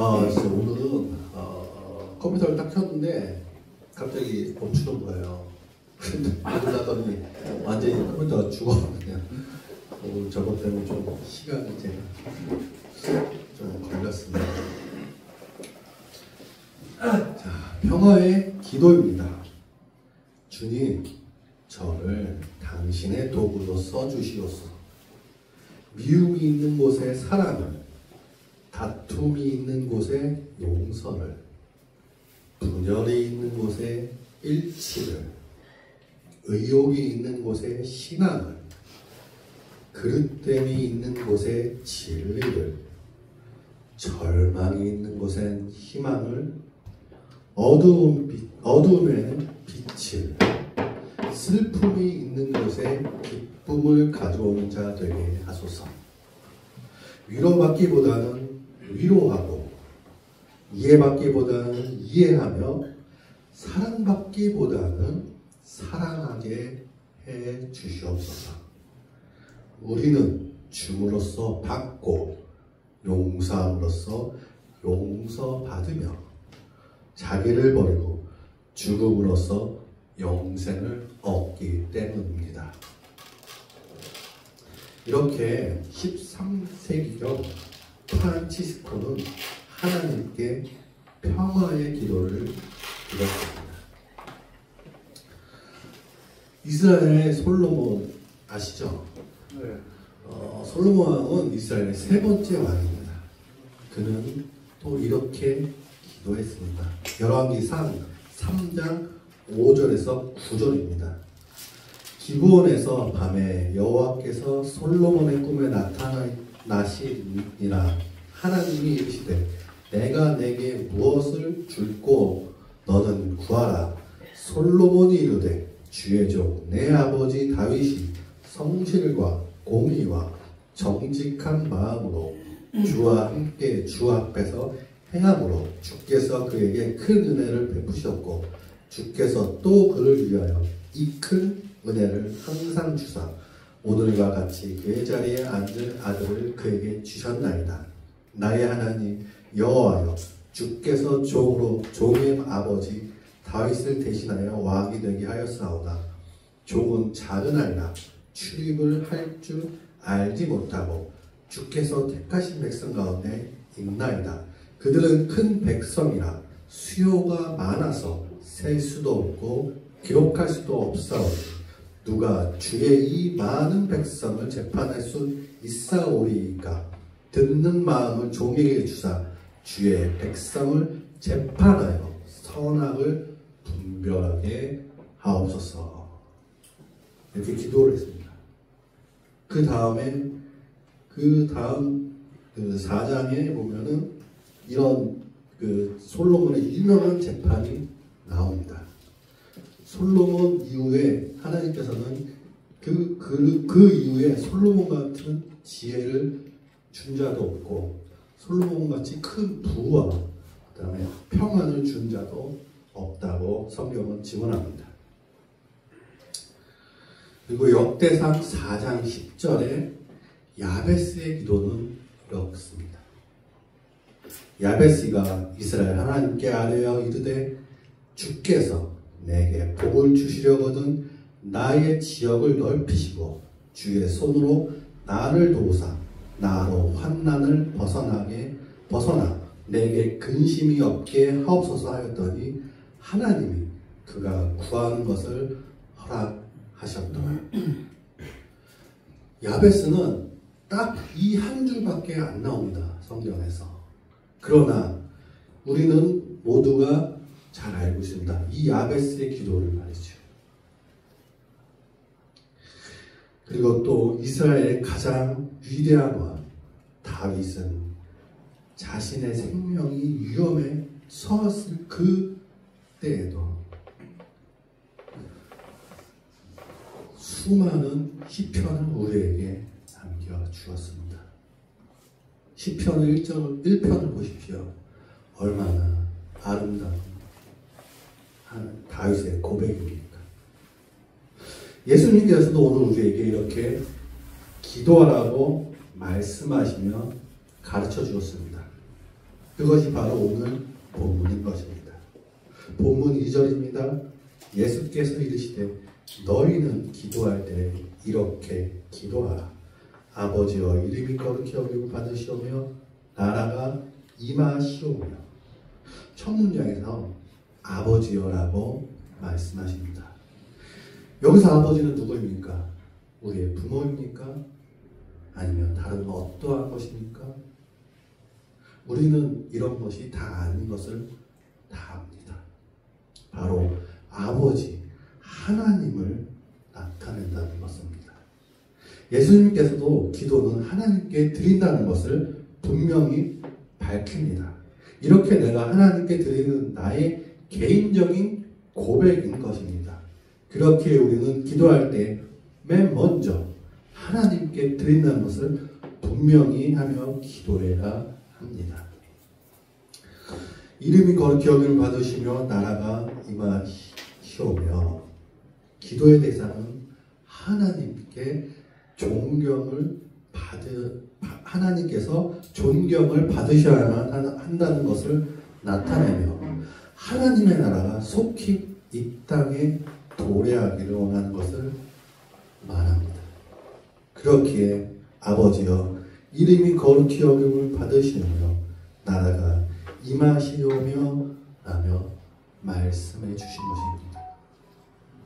진짜 오늘은 컴퓨터를 딱 켰는데 갑자기 멈추는 거예요. 누르다더니 완전히 컴퓨터가 죽었거든요. 오늘 저것 때문에 좀 시간이 제가 좀 걸렸습니다. 자, 평화의 기도입니다. 주님, 저를 당신의 도구로 써주시옵소서. 미움이 있는 곳에 사랑을, 다툼이 있는 곳에 용서를, 분열이 있는 곳에 일치를, 의욕이 있는 곳에 신앙을, 그릇됨이 있는 곳에 진리를, 절망이 있는 곳엔 희망을, 어두움에는 빛을, 슬픔이 있는 곳에 기쁨을 가져오는 자 되게 하소서. 위로받기보다는 위로하고, 이해받기보다는 이해하며, 사랑받기보다는 사랑하게 해 주시옵소서. 우리는 줌으로써 받고, 용서함으로써 용서받으며, 자기를 버리고 죽음으로써 영생을 얻기 때문입니다. 이렇게 13세기경 프란치스코는 하나님께 평화의 기도를 드렸습니다. 이스라엘의 솔로몬 아시죠? 네. 솔로몬 왕은 이스라엘의 세 번째 왕입니다. 그는 또 이렇게 기도했습니다. 열왕기상 3장 5절에서 9절입니다. 기브온에서 밤에 여호와께서 솔로몬의 꿈에 나타나시니라. 하나님이 이르시되 내가 내게 무엇을 줄꼬 너는 구하라. 솔로몬이 이르되 주의 종 내 아버지 다윗이 성실과 공의와 정직한 마음으로 주와 함께 주 앞에서 행함으로 주께서 그에게 큰 은혜를 베푸셨고 주께서 또 그를 위하여 이 큰 은혜를 항상 주사 오늘과 같이 그의 자리에 앉을 아들을 그에게 주셨나이다. 나의 하나님 여호와여, 주께서 종의 아버지 다윗을 대신하여 왕이 되게 하였사오나 종은 작은아이라 출입을 할 줄 알지 못하고 주께서 택하신 백성 가운데 있나이다. 그들은 큰 백성이라 수요가 많아서 셀 수도 없고 기록할 수도 없사오니 누가 주의 이 많은 백성을 재판할 수 있사오리이까. 듣는 마음을 종에게 주사 주의 백성을 재판하여 선악을 분별하게 하옵소서. 이렇게 기도를 했습니다. 그 다음 그 4장에 보면은 이런 솔로몬의 유명한 재판이 나옵니다. 솔로몬 이후에 하나님께서는 그 이후에 솔로몬 같은 지혜를 준 자도 없고 솔로몬 같이 큰 부와 그 다음에 평안을 준 자도 없다고 성경은 증언합니다. 그리고 역대상 4장 10절에 야베스의 기도는 이렇습니다. 야베스가 이스라엘 하나님께 아뢰어 이르되 주께서 내게 복을 주시려거든 나의 지역을 넓히시고 주의 손으로 나를 도우사 나로 환난을 벗어나 내게 근심이 없게 하옵소서 하였더니 하나님이 그가 구하는 것을 허락하셨더라. 야베스는 딱 이 한 줄밖에 안 나옵니다. 성경에서. 그러나 우리는 모두가 잘 알고 있습니다. 이 야베스의 기도를 말이죠. 그리고 또 이스라엘의 가장 위대한 왕 다윗은 자신의 생명이 위험에 처했을 그 때에도 수많은 시편을 우리에게 남겨주었습니다. 시편 1편을 보십시오. 얼마나 아름다운 다윗의 고백입니까? 예수님께서도 오늘 우리에게 이렇게 기도하라고 말씀하시며 가르쳐 주었습니다. 그것이 바로 오늘 본문인 것입니다. 본문 2절입니다. 예수께서 이르시되 너희는 기도할 때 이렇게 기도하라. 아버지여 이름이 거룩히 여김을 받으시오며 나라가 임하시오며. 첫 문장에서 아버지여라고 말씀하십니다. 여기서 아버지는 누구입니까? 우리의 부모입니까? 아니면 다른 어떠한 것입니까? 우리는 이런 것이 다 아닌 것을 다 압니다. 바로 아버지 하나님을 나타낸다는 것입니다. 예수님께서도 기도는 하나님께 드린다는 것을 분명히 밝힙니다. 이렇게 내가 하나님께 드리는 나의 개인적인 고백인 것입니다. 그렇게 우리는 기도할 때 맨 먼저 하나님께 드린다는 것을 분명히 하며 기도해야 합니다. 이름이 거룩히 여김을 받으시며 나라가 임하시오며. 기도의 대상은 하나님께 하나님께서 존경을 받으셔야만 한다는 것을 나타내며 하나님의 나라가 속히 이 땅에 도래하기를 원하는 것을 말합니다. 그렇기에 아버지여 이름이 거룩히 여김을 받으시며 나라가 임하시오며 라며 말씀해 주신 것입니다.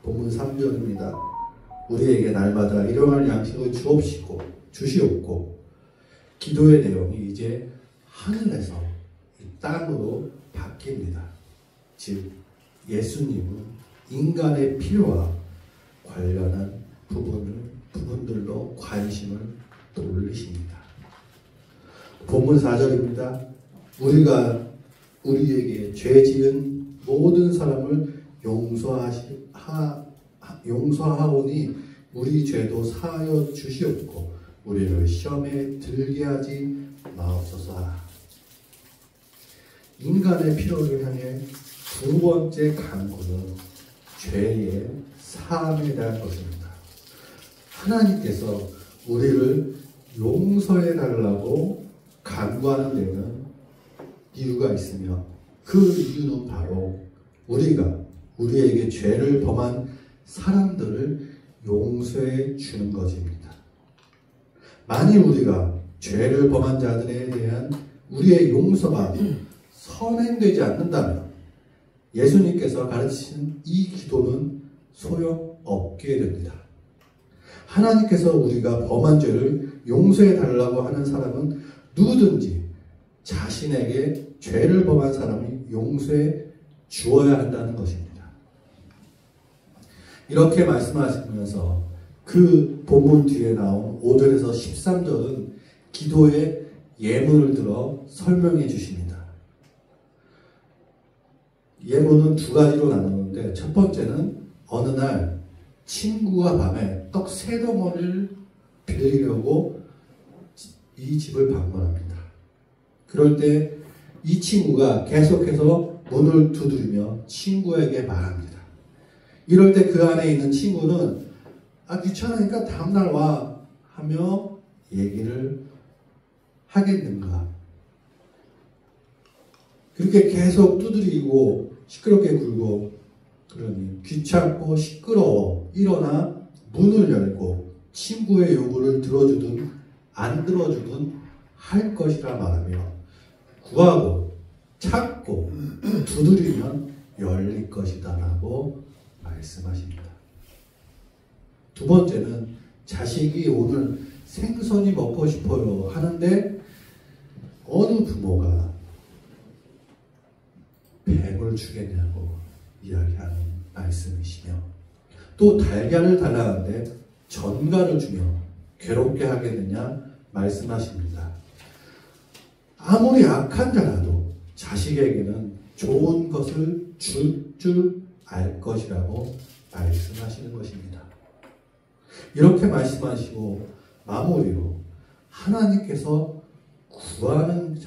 본문 3절입니다. 우리에게 날마다 일용할 양식을 주시옵고. 기도의 내용이 이제 하늘에서 이 땅으로 바뀝니다. 즉 예수님은 인간의 필요와 관련한 부분들로 관심을 돌리십니다. 본문 4절입니다. 우리가 우리에게 죄 지은 모든 사람을 용서하오니 우리 죄도 사하여 주시옵고 우리를 시험에 들게 하지 마옵소서 하라. 인간의 필요를 향해 두 번째 간구는 죄의 사함에 대한 것입니다. 하나님께서 우리를 용서해 달라고 간구하는 데는 이유가 있으며 그 이유는 바로 우리가 우리에게 죄를 범한 사람들을 용서해 주는 것입니다. 만일 우리가 죄를 범한 자들에 대한 우리의 용서가 선행되지 않는다면 예수님께서 가르치신 이 기도는 소용없게 됩니다. 하나님께서 우리가 범한 죄를 용서해 달라고 하는 사람은 누구든지 자신에게 죄를 범한 사람이 용서해 주어야 한다는 것입니다. 이렇게 말씀하시면서 그 본문 뒤에 나온 5절에서 13절은 기도의 예문을 들어 설명해 주십니다. 예문은 두 가지로 나누는데 첫 번째는 어느 날 친구가 밤에 떡 3덩어리를 빌리려고 이 집을 방문합니다. 그럴 때 이 친구가 계속해서 문을 두드리며 친구에게 말합니다. 이럴 때 그 안에 있는 친구는 귀찮으니까 다음날 와 하며 얘기를 하겠는가. 그렇게 계속 두드리고 시끄럽게 굴고 그러니 귀찮고 시끄러워 일어나 문을 열고 친구의 요구를 들어주든 안 들어주든 할 것이라 말하며 구하고 찾고 두드리면 열릴 것이다 라고 말씀하십니다. 두 번째는 자식이 오늘 생선이 먹고 싶어요 하는데 어느 부모가 뱀을 주겠냐고 이야기하는 말씀이시며 또 달걀을 달라는데 전갈을 주며 괴롭게 하겠느냐 말씀하십니다. 아무리 악한 자라도 자식에게는 좋은 것을 줄 알 것이라고 말씀하시는 것입니다. 이렇게 말씀하시고 마무리로 하나님께서 구하는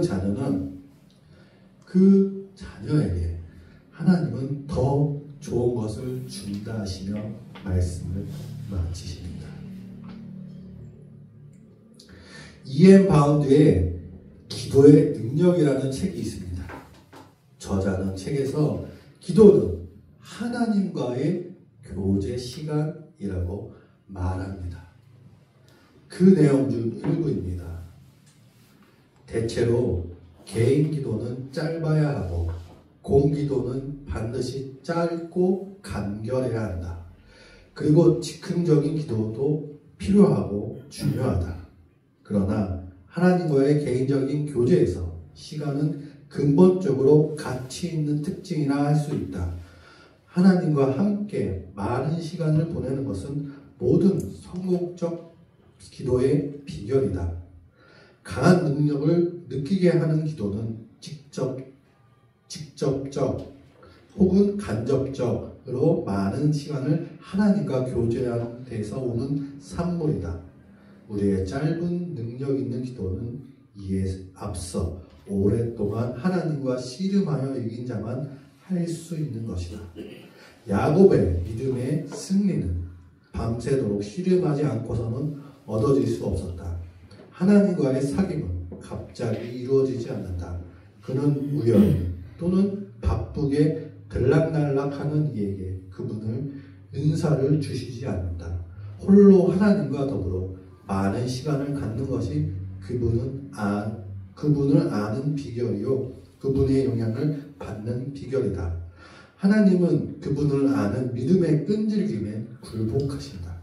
자녀는 그 자녀에게 하나님은 더 좋은 것을 준다 하시며 말씀을 마치십니다. E.M. 바운드의 기도의 능력이라는 책이 있습니다. 저자는 책에서 기도는 하나님과의 교제 시간이라고 말합니다. 그 내용 중 일부입니다. 대체로 개인 기도는 짧아야 하고 공기도는 반드시 짧고 간결해야 한다. 그리고 즉흥적인 기도도 필요하고 중요하다. 그러나 하나님과의 개인적인 교제에서 시간은 근본적으로 가치 있는 특징이라 할 수 있다. 하나님과 함께 많은 시간을 보내는 것은 모든 성공적 기도의 비결이다. 강한 능력을 느끼게 하는 기도는 직접적 혹은 간접적으로 많은 시간을 하나님과 교제하는 데서 오는 산물이다. 우리의 짧은 능력 있는 기도는 이에 앞서 오랫동안 하나님과 씨름하여 이긴 자만 할 수 있는 것이다. 야곱의 믿음의 승리는 밤새도록 씨름하지 않고서는 얻어질 수 없었다. 하나님과의 사귐은 갑자기 이루어지지 않는다. 그는 우연히 또는 바쁘게 들락날락하는 이에게 그분을 은사를 주시지 않는다. 홀로 하나님과 더불어 많은 시간을 갖는 것이 그분을 아는 비결이요 그분의 영향을 받는 비결이다. 하나님은 그분을 아는 믿음의 끈질김에 굴복하신다.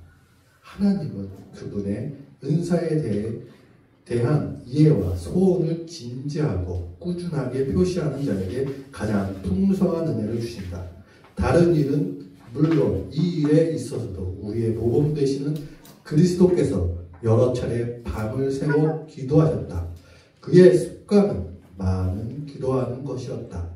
하나님은 그분의 은사에 대한 이해와 소원을 진지하고 꾸준하게 표시하는 자에게 가장 풍성한 은혜를 주신다. 다른 일은 물론 이 일에 있어서도 우리의 모범 되시는 그리스도께서 여러 차례 밤을 새워 기도하셨다. 그의 습관은 많은 기도하는 것이었다.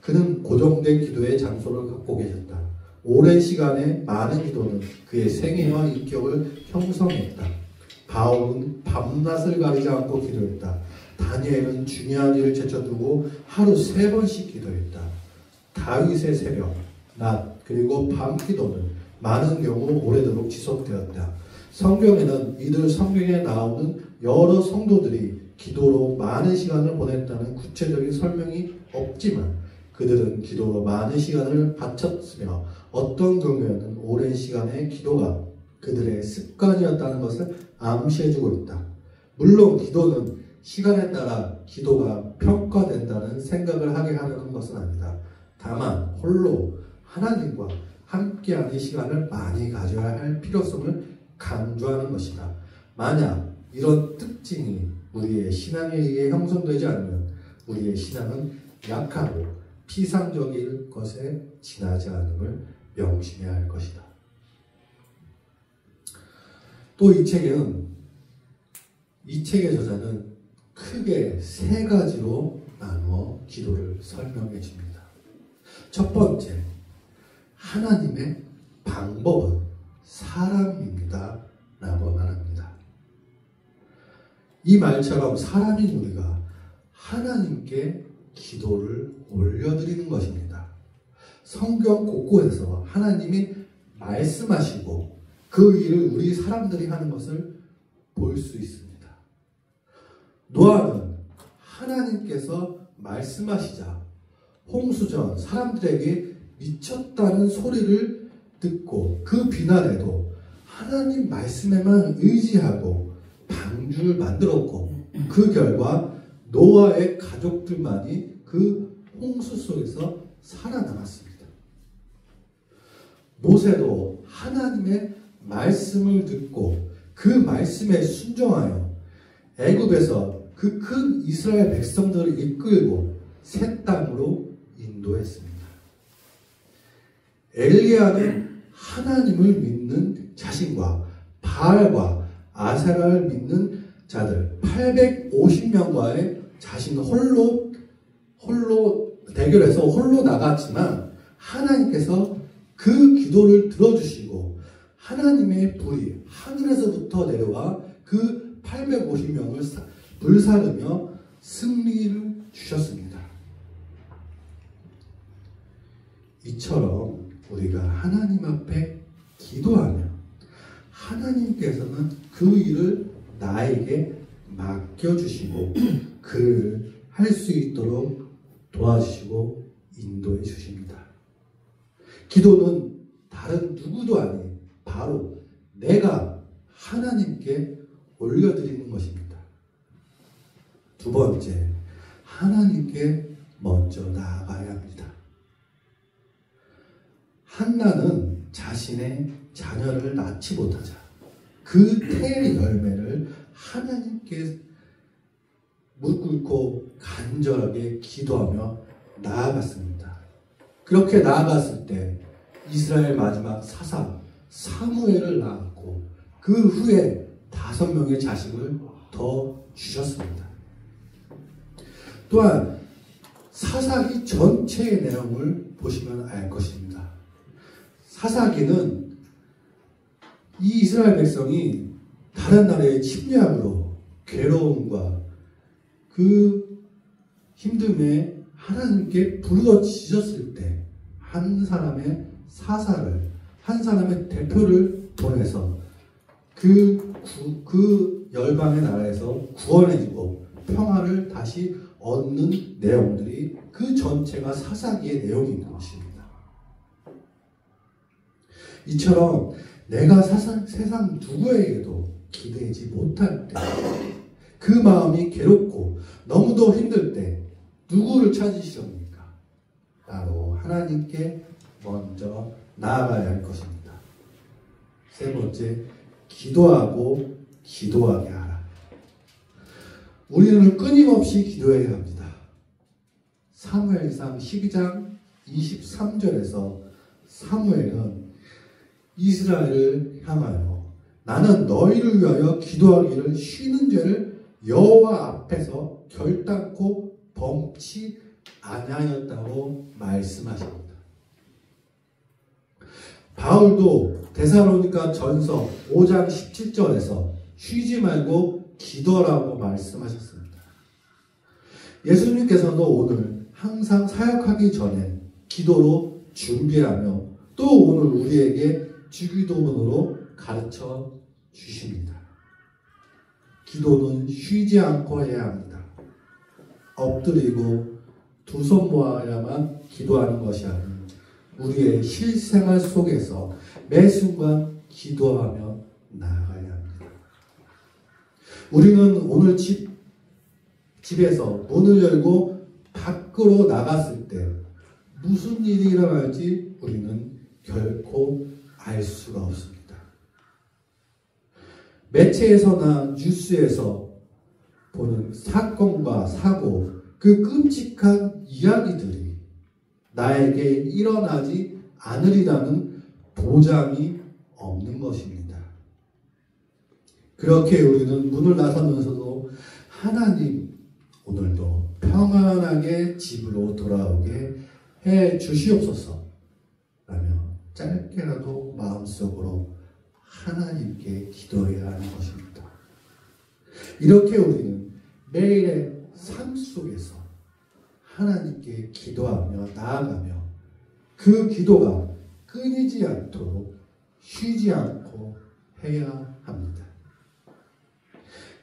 그는 고정된 기도의 장소를 갖고 계셨다. 오랜 시간의 많은 기도는 그의 생애와 인격을 형성했다. 바울은 밤낮을 가리지 않고 기도했다. 다니엘은 중요한 일을 제쳐두고 하루 3번씩 기도했다. 다윗의 새벽, 낮, 그리고 밤 기도는 많은 경우 오래도록 지속되었다. 성경에는 이들 성경에 나오는 여러 성도들이 기도로 많은 시간을 보냈다는 구체적인 설명이 없지만 그들은 기도로 많은 시간을 바쳤으며 어떤 경우에는 오랜 시간의 기도가 그들의 습관이었다는 것을 암시해주고 있다. 물론 기도는 시간에 따라 기도가 평가된다는 생각을 하게 하려는 것은 아니다. 다만 홀로 하나님과 함께하는 시간을 많이 가져야 할 필요성을 강조하는 것이다. 만약 이런 특징이 우리의 신앙에 의해 형성되지 않으면 우리의 신앙은 약하고 피상적일 것에 지나지 않음을 명심해야 할 것이다. 또 이 책의 저자는 크게 3가지로 나누어 기도를 설명해 줍니다. 첫 번째, 하나님의 방법은 사람입니다 라고 말합니다. 이 말처럼 사람인 우리가 하나님께 기도를 올려드리는 것입니다. 성경 곳곳에서 하나님이 말씀하시고 그 일을 우리 사람들이 하는 것을 볼 수 있습니다. 노아는 하나님께서 말씀하시자 홍수전 사람들에게 미쳤다는 소리를 듣고 그 비난에도 하나님 말씀에만 의지하고 방주를 만들었고 그 결과 노아의 가족들만이 그 홍수 속에서 살아남았습니다. 모세도 하나님의 말씀을 듣고 그 말씀에 순종하여 애굽에서 그 큰 이스라엘 백성들을 이끌고 새 땅으로 인도했습니다. 엘리야는 하나님을 믿는 자신과 바알과 아세라를 믿는 자들 850명과의 자신 홀로 대결해서 홀로 나갔지만 하나님께서 그 기도를 들어주시고 하나님의 불이 하늘에서부터 내려와 그 850명을 불사르며 승리를 주셨습니다. 이처럼 우리가 하나님 앞에 기도하면 하나님께서는 그 일을 나에게 맡겨주시고 그를 할 수 있도록 도와주시고 인도해 주십니다. 기도는 다른 누구도 아닌 바로 내가 하나님께 올려드리는 것입니다. 두 번째, 하나님께 먼저 나아가야 합니다. 한나는 자신의 자녀를 낳지 못하자 그 태 열매를 하나님께 무릎 꿇고 간절하게 기도하며 나아갔습니다. 그렇게 나아갔을 때 이스라엘 마지막 사사 사무엘을 낳았고 그 후에 5명의 자식을 더 주셨습니다. 또한 사사기 전체의 내용을 보시면 알 것입니다. 사사기는 이 이스라엘 백성이 다른 나라의 침략으로 괴로움과 그 힘듦에 하나님께 부르짖었을 때 한 사람의 사사를, 한 사람의 대표를 보내서 그 열방의 나라에서 구원해주고 평화를 다시 얻는 내용들이 그 전체가 사사기의 내용인 것입니다. 이처럼 내가 세상 누구에게도 기대지 못할 때, 그 마음이 괴롭고 너무도 힘들 때 누구를 찾으시렵니까? 바로 하나님께 먼저 나아가야 할 것입니다. 세 번째, 기도하고 기도하게 하라. 우리는 끊임없이 기도해야 합니다. 사무엘상 12장 23절에서 사무엘은 이스라엘을 향하여 나는 너희를 위하여 기도하기를 쉬는 죄를 여호와 앞에서 결단코 범치 아니하였다고 말씀하십니다. 바울도 데살로니가 전서 5장 17절에서 쉬지 말고 기도하라고 말씀하셨습니다. 예수님께서도 오늘 항상 사역하기 전에 기도로 준비하며 또 오늘 우리에게 주기도문으로 가르쳐 주십니다. 기도는 쉬지 않고 해야 합니다. 엎드리고 두 손 모아야만 기도하는 것이 아닌 우리의 실생활 속에서 매 순간 기도하며 나아가야 합니다. 우리는 오늘 집에서 문을 열고 밖으로 나갔을 때 무슨 일이 일어날지 우리는 결코 알 수가 없습니다. 매체에서나 뉴스에서 보는 사건과 사고, 그 끔찍한 이야기들이 나에게 일어나지 않으리라는 보장이 없는 것입니다. 그렇게 우리는 문을 나서면서도 하나님, 오늘도 평안하게 집으로 돌아오게 해 주시옵소서 라며 짧게라도 마음속으로 하나님께 기도해야 하는 것입니다. 이렇게 우리는 매일의 삶 속에서 하나님께 기도하며 나아가며 그 기도가 끊이지 않도록 쉬지 않고 해야 합니다.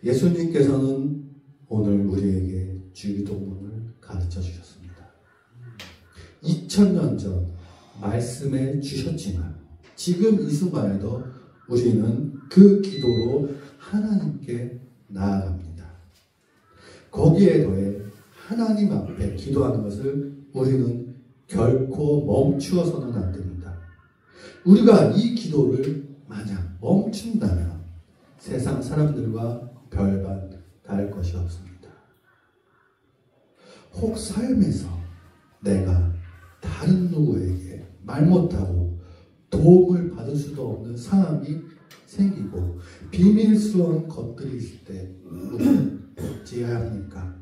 예수님께서는 오늘 우리에게 주기도문을 가르쳐 주셨습니다. 2000년 전 말씀해 주셨지만 지금 이 순간에도 우리는 그 기도로 하나님께 나아갑니다. 거기에 더해 하나님 앞에 기도하는 것을 우리는 결코 멈추어서는 안 됩니다. 우리가 이 기도를 만약 멈춘다면 세상 사람들과 별반 다를 것이 없습니다. 혹 삶에서 내가 다른 누구에게 말 못하고 도움을 받을 수도 없는 상황이 생기고 비밀스러운 것들이 있을 때 우리는 어찌해야 합니까?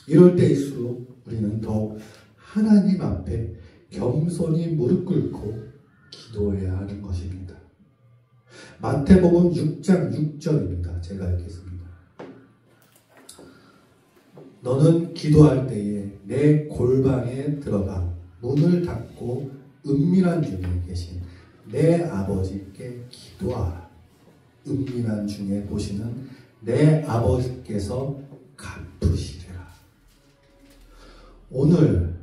이럴 때일수록 우리는 더욱 하나님 앞에 겸손히 무릎 꿇고 기도해야 하는 것입니다. 마태복음 6장 6절입니다. 제가 읽겠습니다. 너는 기도할 때에 내 골방에 들어가 문을 닫고 은밀한 중에 계신 내 아버지께 기도하라. 은밀한 중에 보시는 내 아버지께서 갚으시리라. 오늘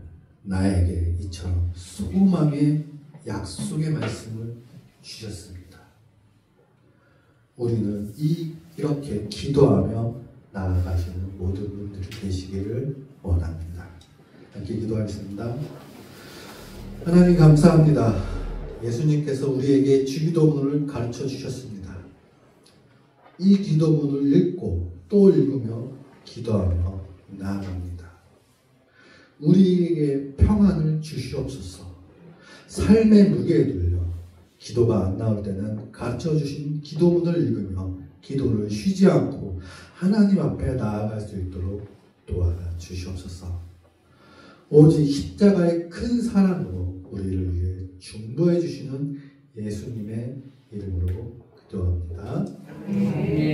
나에게 이처럼 소망의 약속의 말씀을 주셨습니다. 우리는 이렇게 기도하며 나아가시는 모든 분들이 되시기를 원합니다. 함께 기도하겠습니다. 하나님 감사합니다. 예수님께서 우리에게 주기도문을 가르쳐 주셨습니다. 이 기도문을 읽고 또 읽으며 기도하며 나아갑니다. 우리에게 평안을 주시옵소서. 삶의 무게에 들려 기도가 안 나올 때는 가르쳐 주신 기도문을 읽으며 기도를 쉬지 않고 하나님 앞에 나아갈 수 있도록 도와주시옵소서. 오직 십자가의 큰 사랑으로 우리를 위해 중보해 주시는 예수님의 이름으로